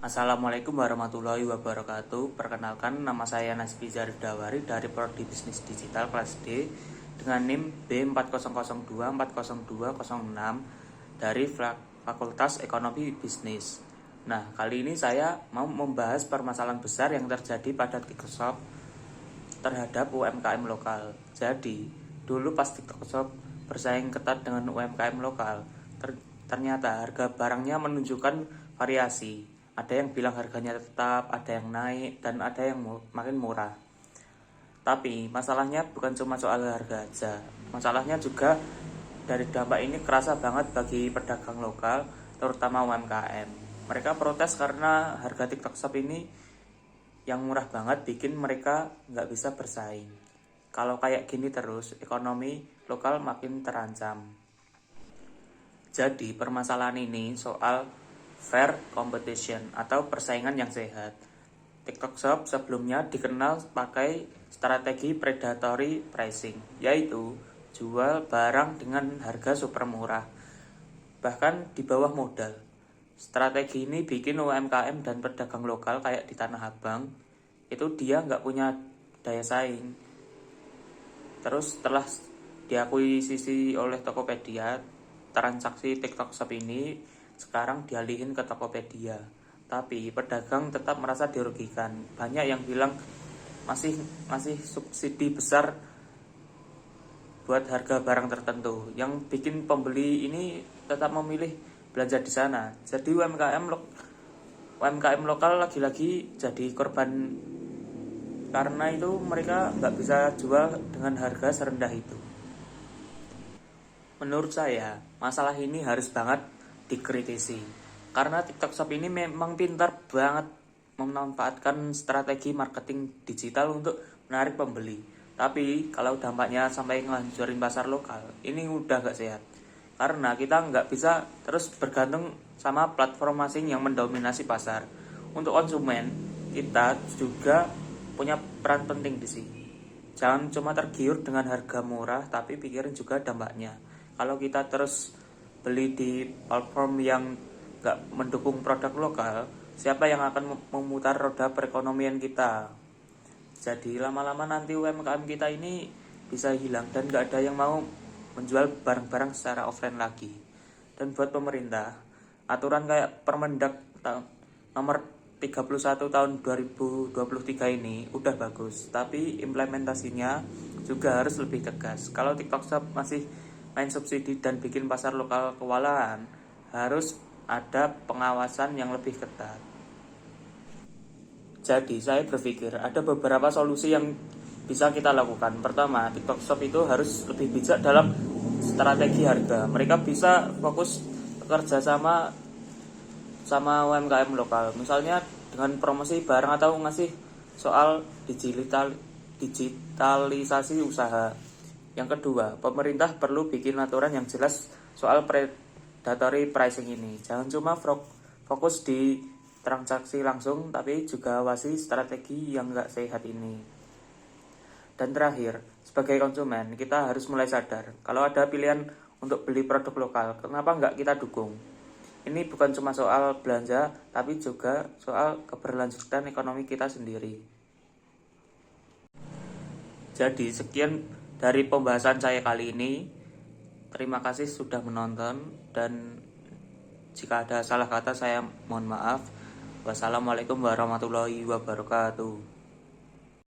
Assalamualaikum warahmatullahi wabarakatuh. Perkenalkan, nama saya Nasbi Dawari dari Prodi Bisnis Digital kelas D dengan NIM B40024026 dari Fakultas Ekonomi Bisnis. Nah, kali ini saya mau membahas permasalahan besar yang terjadi pada TikTok Shop terhadap UMKM lokal. Jadi, dulu pas TikTok Shop bersaing ketat dengan UMKM lokal, ternyata harga barangnya menunjukkan variasi. Ada yang bilang harganya tetap, ada yang naik, dan ada yang makin murah. Tapi masalahnya bukan cuma soal harga aja. Masalahnya juga dari dampak ini kerasa banget bagi pedagang lokal, terutama UMKM. Mereka protes karena harga TikTok Shop ini yang murah banget bikin mereka nggak bisa bersaing. Kalau kayak gini terus, ekonomi lokal makin terancam. Jadi permasalahan ini soal fair competition atau persaingan yang sehat. TikTok Shop sebelumnya dikenal pakai strategi predatory pricing, yaitu jual barang dengan harga super murah, bahkan di bawah modal. Strategi ini bikin UMKM dan pedagang lokal kayak di Tanah Abang, itu dia nggak punya daya saing. Terus setelah diakuisisi oleh Tokopedia, transaksi TikTok Shop ini sekarang dialihin ke Tokopedia. Tapi pedagang tetap merasa dirugikan. Banyak yang bilang masih subsidi besar buat harga barang tertentu, yang bikin pembeli ini tetap memilih belanja di sana. Jadi UMKM lokal lagi-lagi jadi korban karena itu mereka nggak bisa jual dengan harga serendah itu. Menurut saya, masalah ini harus banget dikritisi. Karena TikTok Shop ini memang pintar banget memanfaatkan strategi marketing digital untuk menarik pembeli. Tapi kalau dampaknya sampai ngancurin pasar lokal, ini udah gak sehat. Karena kita nggak bisa terus bergantung sama platform asing yang mendominasi pasar. Untuk konsumen, kita juga punya peran penting di sini. Jangan cuma tergiur dengan harga murah, tapi pikirin juga dampaknya. Kalau kita terus beli di platform yang nggak mendukung produk lokal, siapa yang akan memutar roda perekonomian kita? Jadi lama-lama nanti UMKM kita ini bisa hilang dan nggak ada yang mau menjual barang-barang secara offline lagi. Dan buat pemerintah, aturan kayak Permendak nomor 31 tahun 2023 ini udah bagus, tapi implementasinya juga harus lebih tegas. Kalau TikTok Shop masih main subsidi dan bikin pasar lokal kewalahan, harus ada pengawasan yang lebih ketat. Jadi saya berpikir ada beberapa solusi yang bisa kita lakukan. Pertama, TikTok Shop itu harus lebih bijak dalam strategi harga. Mereka bisa fokus bekerja sama UMKM lokal, misalnya dengan promosi barang atau ngasih soal digitalisasi usaha. Yang kedua, pemerintah perlu bikin aturan yang jelas soal predatory pricing ini. Jangan cuma fokus di transaksi langsung, tapi juga awasi strategi yang nggak sehat ini. Dan terakhir, sebagai konsumen, kita harus mulai sadar kalau ada pilihan untuk beli produk lokal, kenapa nggak kita dukung? Ini bukan cuma soal belanja, tapi juga soal keberlanjutan ekonomi kita sendiri. Jadi sekian dari pembahasan saya kali ini. Terima kasih sudah menonton, dan jika ada salah kata saya mohon maaf. Wassalamualaikum warahmatullahi wabarakatuh.